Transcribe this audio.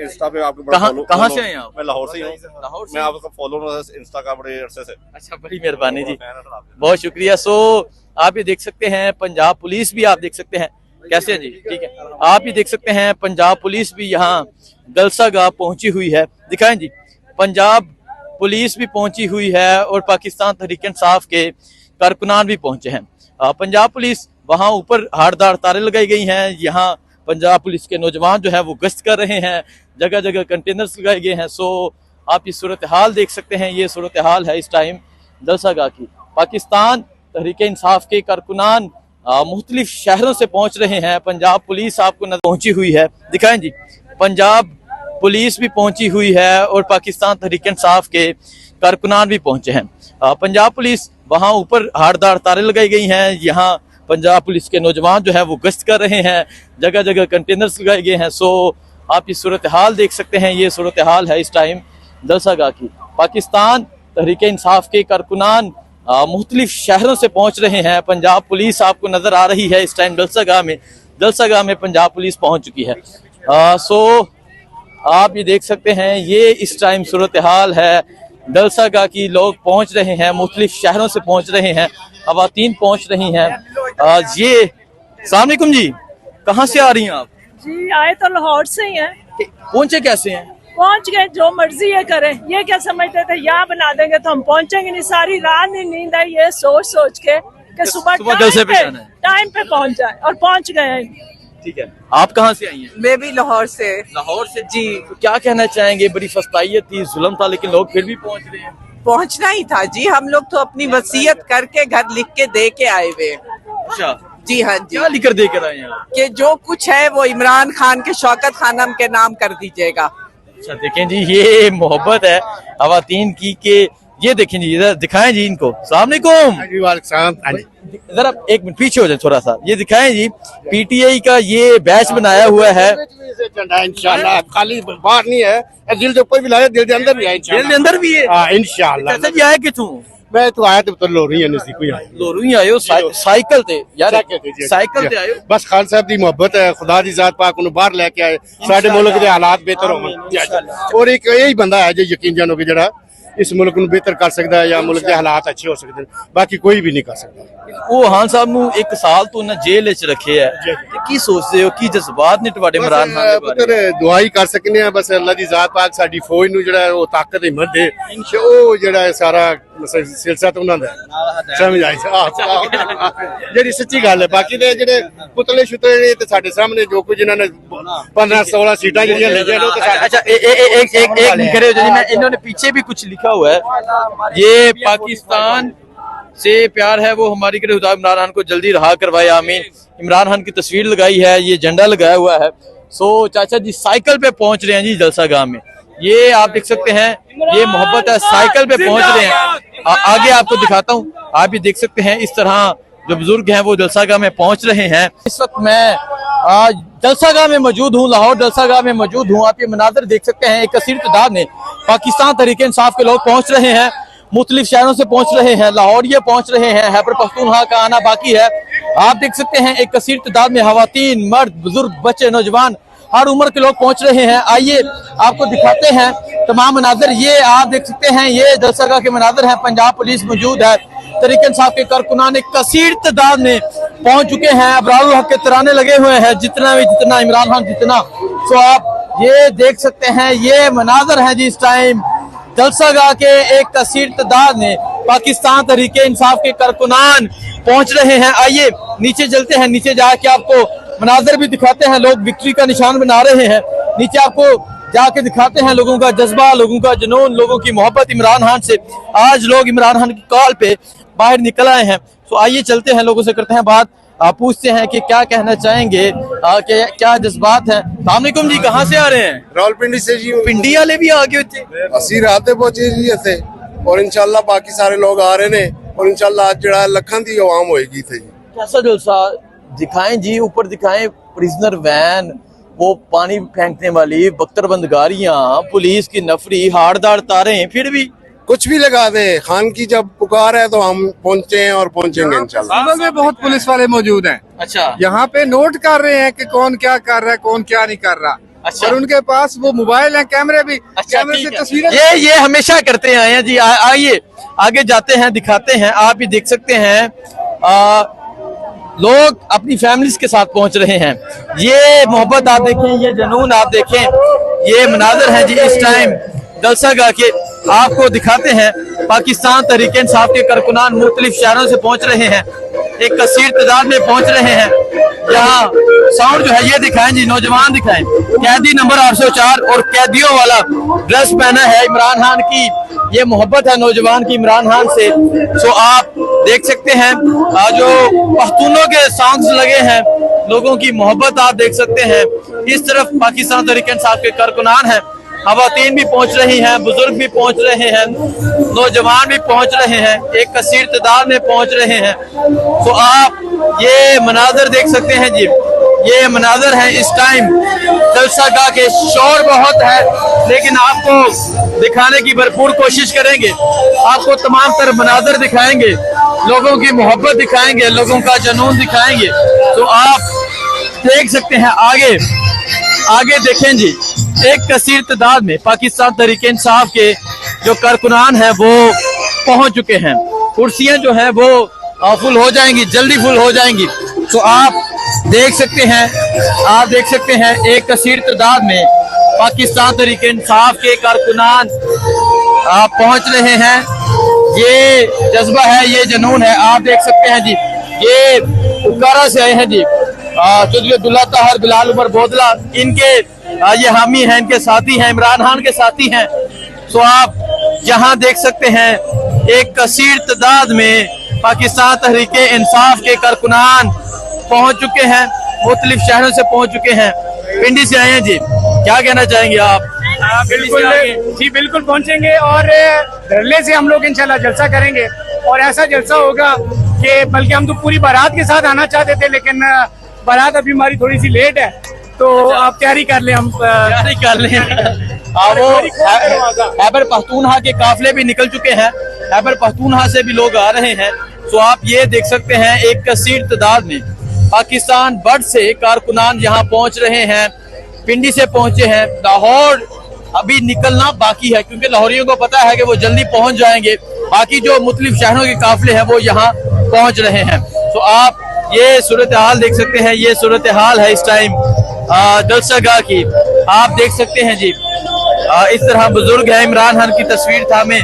Insta पे आपको कहाँ से हैं आप? मैं लाहौर से ही हूँ। लाहौर से? मैं आपका फॉलो इंस्टा का बड़े अरसे से। अच्छा, बड़ी मेहरबानी जी, बहुत शुक्रिया। सो आप ये देख सकते हैं पंजाब पुलिस भी, आप देख सकते हैं कैसे है जी, ठीक है। आप ये देख सकते हैं पंजाब पुलिस भी यहाँ गलसा गाह पहुंची हुई है, दिखाएं जी। पंजाब पुलिस भी पहुंची हुई है और पाकिस्तान तहरीक इंसाफ के कारकुनान भी पहुंचे हैं। पंजाब पुलिस वहां ऊपर हारदार तारे लगाई गई हैं, यहाँ पंजाब पुलिस के नौजवान जो है वो गश्त कर रहे हैं, जगह जगह कंटेनर्स लगाए गए हैं। सो आप ये सूरत हाल देख सकते हैं, ये सूरत हाल है इस टाइम जलसा गाह की। पाकिस्तान तहरीक इंसाफ के कारकुनान मुख्तलिफ शहरों से पहुंच रहे हैं। पंजाब पुलिस आपको नजर पहुंची हुई है, दिखाएं जी। पंजाब पुलिस भी पहुंची हुई है और पाकिस्तान तहरीक इंसाफ के कारकुनान भी पहुंचे हैं। पंजाब पुलिस वहां ऊपर हारदार तारे लगाई गई हैं, यहाँ पंजाब पुलिस के नौजवान जो है वो गश्त कर रहे हैं, जगह जगह कंटेनर्स लगाए गए हैं। सो आप ये सूरत हाल देख सकते हैं, ये सूरत हाल है इस टाइम जलसा गाह की। पाकिस्तान तहरीक इंसाफ के कारकुनान मुख्तलिफ शहरों से पहुंच रहे हैं। पंजाब पुलिस आपको नजर आ रही है इस टाइम जलसा गाह में पंजाब पुलिस पहुंच चुकी है। सो आप ये देख सकते हैं, ये इस टाइम सूरत हाल है जलसा गाह की। लोग पहुंच रहे हैं, मुख्तलिफ शहरों से पहुंच रहे हैं, खवातीन पहुंच रही हैं। ये अस्सलाम वालेकुम जी, कहाँ से आ रही हैं आप? जी आए तो लाहौर से ही हैं। पहुंचे कैसे हैं? पहुंच गए, जो मर्जी ये करें। ये क्या समझते थे यहाँ बना देंगे तो हम पहुंचेंगे नहीं, सारी रात नहीं नींद आई ये सोच सोच के कि सुबह टाइम पे पहुंच जाए, और पहुंच गए हैं। ठीक है, आप कहाँ से आई हैं? मैं भी लाहौर से। लाहौर से जी, तो क्या कहना चाहेंगे? बड़ी फस्तायत थी, जुल्म था, लेकिन लोग फिर भी पहुंच रहे हैं। पहुंचना ही था जी, हम लोग तो अपनी वसीयत करके घर लिख के दे के आए हुए। अच्छा जी हाँ जी, क्या लिख कर दे कर आए हैं आप? कि जो कुछ है वो इमरान खान के शौकत खानम के नाम कर दीजिएगा। अच्छा देखें जी, ये मोहब्बत है खवातीन की के ये देखें जी, इधर दिखाएं जी इनको। अस्सलाम वालेकुम, जरा एक मिनट पीछे हो जाए थोड़ा सा, ये दिखाएं जी। पीटीआई का ये बैच बनाया हुआ है, इंशाल्लाह। खाली बाहर नहीं है, दिल के ऊपर भी लाया, दिल के अंदर भी है। दिल के अंदर भी है इंशाल्लाह। चाचा जी आए किथों? मैं तो आया तो लोरी है नजदीक ही आया। लोरू ही आयो, साइकिल ते यार, साइकिल ते आयो। बस खान साहब की मोहब्बत है, खुदा दी जात पाक उन्हें बाहर लेके आए, साडे मुल्क के हालात बेहतर हो। और एक यही बंदा है जो यकीन जानो कि जरा इस मुल्क को बेहतर कर सकता है, या मुल्क के हालात अच्छे हो सकते हैं, बाकी कोई भी नहीं कर सकता। वो हान साहब ਨੂੰ 1 ਸਾਲ ਤੋਂ ਨਾ ਜੇਲ੍ਹ ਵਿੱਚ ਰੱਖਿਆ ਹੈ, ਕੀ ਸੋਚਦੇ ਹੋ, ਕੀ ਜਜ਼ਬਾਤ ਨੇ ਤੁਹਾਡੇ ਇਮਰਾਨ ਖਾਨ ਦੇ ਬਾਰੇ? ਪੁੱਤਰ ਦੁਆ ਹੀ ਕਰ ਸਕਨੇ ਆ, ਬਸ ਅੱਲਾ ਦੀ ਜ਼ਾਤ ਪਾਕ ਸਾਡੀ ਫੌਜ ਨੂੰ ਜਿਹੜਾ ਉਹ ਤਾਕਤ ਹਿੰਮਤ ਦੇ, ਉਹ ਜਿਹੜਾ ਸਾਰਾ ਸਿਲਸਿਲਾ ਤਾਂ ਉਹਨਾਂ ਦਾ ਸਮਝ ਆਈ ਜਿਹੜੀ ਸੱਚੀ ਗੱਲ ਹੈ। ਬਾਕੀ ਦੇ ਜਿਹੜੇ ਪੁਤਲੇ ਛੁਤਲੇ ਨੇ ਤੇ ਸਾਡੇ ਸਾਹਮਣੇ ਜੋ ਕੁਝ ਇਹਨਾਂ ਨੇ 15-16 सीटा ਜਿਹੜੀਆਂ ਲਈਆਂ ਨੇ। अच्छा एक करे जी, मैं इन्होंने पीछे भी कुछ लिखा हुआ है, ये पाकिस्तान से प्यार है वो हमारी करे, खुदा इमरान खान को जल्दी रहा करवाए, आमीन। इमरान खान की तस्वीर लगाई है, ये झंडा लगाया हुआ है। सो चाचा जी साइकिल पे पहुंच रहे हैं जी जलसा गाह में, ये आप देख सकते हैं, ये मोहब्बत है, साइकिल पे पहुंच रहे हैं। आगे आपको दिखाता हूँ, आप भी देख सकते हैं इस तरह जो बुजुर्ग हैं वो जलसा गाह में पहुंच रहे हैं। इस वक्त मैं आज जलसा गाह में मौजूद हूँ, लाहौर जलसा गाह में मौजूद हूँ। आप ये मनाजर देख सकते हैं, एक कसीर तादाद में पाकिस्तान तहरीक इंसाफ के लोग पहुंच रहे हैं, मुख्तलिफ शहरों से पहुंच रहे हैं, लाहौरिये पहुंच रहे हैं, खैबर पख्तूनख्वा का आना बाकी है। आप देख सकते हैं एक कसीर तादाद में खवातीन, मर्द, बुजुर्ग, बच्चे, नौजवान, हर उम्र के लोग पहुंच रहे हैं। आइए आपको दिखाते हैं तमाम मनाजर। ये आप देख सकते हैं, ये जलसा गाह के मनाजर हैं। पंजाब पुलिस मौजूद है, तहरीक इंसाफ के कारकुनान एक कसीर तादाद में पहुंच चुके हैं, अबरारुल हक के तराने लगे हुए हैं, जितना इमरान खान जितना। सो आप ये देख सकते हैं, ये मनाजर है जी इस टाइम जलसा गाह के एक कसीर तादाद में पाकिस्तान तहरीक इंसाफ के कारकुनान पहुंच रहे हैं। आइए नीचे चलते हैं, नीचे जाके आपको मनाजर भी दिखाते हैं। लोग विक्ट्री का निशान बना रहे हैं, नीचे आपको जाके दिखाते हैं लोगों का जज्बा, लोगों का जुनून, लोगों की मोहब्बत इमरान खान से। आज लोग इमरान खान की कॉल पे बाहर निकल आए हैं। तो आइए चलते हैं, लोगों से करते हैं बात, पूछते हैं कि क्या कहना चाहेंगे, क्या जज्बात है। वालेकुम जी, कहाँ से आ रहे हैं? रावलपिंडी से जी। पिंडी वाले भी आ गए थे, ਅਸੀਂ ਰਾਤ ਦੇ ਪਹੁੰਚੇ ਜੀ ਇੱਥੇ, ਔਰ ਇਨਸ਼ਾਅੱਲਾ ਬਾਕੀ ਸਾਰੇ ਲੋग आ रहे ने, और इनशाअल्लाह ਅੱਜ ਜਿਹੜਾ ਲੱਖਾਂ ਦੀ ਆਵਾਮ ਹੋਏਗੀ ਇੱਥੇ ਜੀ। कैसा जलसा दिखाएं जी, ऊपर दिखाएं प्रिजनर वैन, वो पानी फेंकने वाली बख्तरबंद गाड़ियां, पुलिस की नफरी, हाड़दार तारे, फिर भी कुछ भी लगा दे, खान की जब पुकार है तो हम पहुंचे हैं और पहुंचेंगे इंशाल्लाह। सिविल में बहुत पुलिस वाले मौजूद हैं। अच्छा, यहाँ पे नोट कर रहे हैं कि कौन क्या कर रहा है, कौन क्या नहीं कर रहा। अच्छा। और उनके पास वो मोबाइल है, कैमरे भी, अच्छा, कैमरे से ठीक है। तस्वीरें ये हमेशा करते आए हैं जी। आइए आगे जाते हैं, दिखाते हैं। आप भी देख सकते हैं लोग अपनी फैमिलीज के साथ पहुंच रहे हैं। ये मोहब्बत आप देखें, ये जुनून आप देखें, ये मनाजर है जी इस टाइम जलसा गाह के। आपको दिखाते हैं पाकिस्तान तहरीक-ए-इंसाफ के कारकुनान मुख्तलिफ शहरों से पहुंच रहे हैं, एक कसीर तादाद में पहुंच रहे हैं। यहाँ साउंड जो है ये दिखाएं जी, नौजवान दिखाएं। कैदी नंबर 804 और कैदियों वाला ड्रेस पहना है इमरान खान की। ये मोहब्बत है नौजवान की इमरान खान से। सो आप देख सकते हैं जो पख्तूनों के सॉन्ग्स लगे हैं, लोगों की मोहब्बत आप देख सकते हैं। इस तरफ पाकिस्तान तहरीक-ए-इंसाफ के कारकुनान हैं, खवातीन भी पहुंच रही हैं, बुजुर्ग भी पहुंच रहे हैं, नौजवान भी पहुंच रहे हैं, एक कसीर तादाद में पहुंच रहे हैं। तो आप ये मनाजर देख सकते हैं जी, ये मनाजर है इस टाइम जलसा गाह के। शोर बहुत है लेकिन आपको दिखाने की भरपूर कोशिश करेंगे। आपको तमाम तरह मनाजर दिखाएंगे, लोगों की मोहब्बत दिखाएंगे, लोगों का जुनून दिखाएंगे। तो आप देख सकते हैं आगे देखें जी, एक कसीर तादाद में पाकिस्तान तहरीक-ए-इंसाफ के जो कारकुनान हैं वो पहुंच चुके हैं। कुर्सियां जो हैं वो फुल हो जाएंगी, जल्दी फुल हो जाएंगी। तो आप देख सकते हैं एक कसीर तादाद में पाकिस्तान तहरीक-ए-इंसाफ के कारकुनान पहुंच रहे हैं। ये जज्बा है, ये जुनून है, आप देख सकते हैं जी। ये उकारा से आए हैं जी, चौधरी अब्दुल्ला ताहर, बिलाल उमर बोदला, इनके ये हामी हैं, इनके साथी हैं, इमरान खान के साथी हैं। तो आप यहाँ देख सकते हैं एक कसीर तादाद में पाकिस्तान तहरीक-ए-इंसाफ के कारकुनान पहुंच चुके हैं, मुख्तलिफ शहरों से पहुंच चुके हैं। पिंडी से आए हैं जी, क्या कहना चाहेंगे आप? बिल्कुल जी, बिल्कुल पहुंचेंगे और धरले से हम लोग इंशाल्लाह जलसा करेंगे। और ऐसा जलसा होगा कि बल्कि हम तो पूरी बारात के साथ आना चाहते थे, लेकिन बारात अभी हमारी थोड़ी सी लेट है, तो आप तैयारी कर लें। हम तैयारी कर लें। वो खैबर पख्तूनख्वा के काफिले भी निकल चुके हैं, खैबर पख्तूनख्वा से भी लोग आ रहे हैं। तो आप ये देख सकते हैं एक कसीर तादाद में पाकिस्तान भर से कारकुनान यहाँ पहुंच रहे हैं। पिंडी से पहुंचे हैं, लाहौर अभी निकलना बाकी है क्योंकि लाहौरियों को पता है कि वो जल्दी पहुंच जाएंगे। बाकी जो मुख्तलिफ शहरों के काफिले हैं वो यहाँ पहुंच रहे हैं। तो आप ये सूरत हाल देख सकते हैं, ये सूरत हाल है इस टाइम जलसा गाह की। आप देख सकते हैं जी, इस तरह बुजुर्ग है, इमरान खान की तस्वीर थामे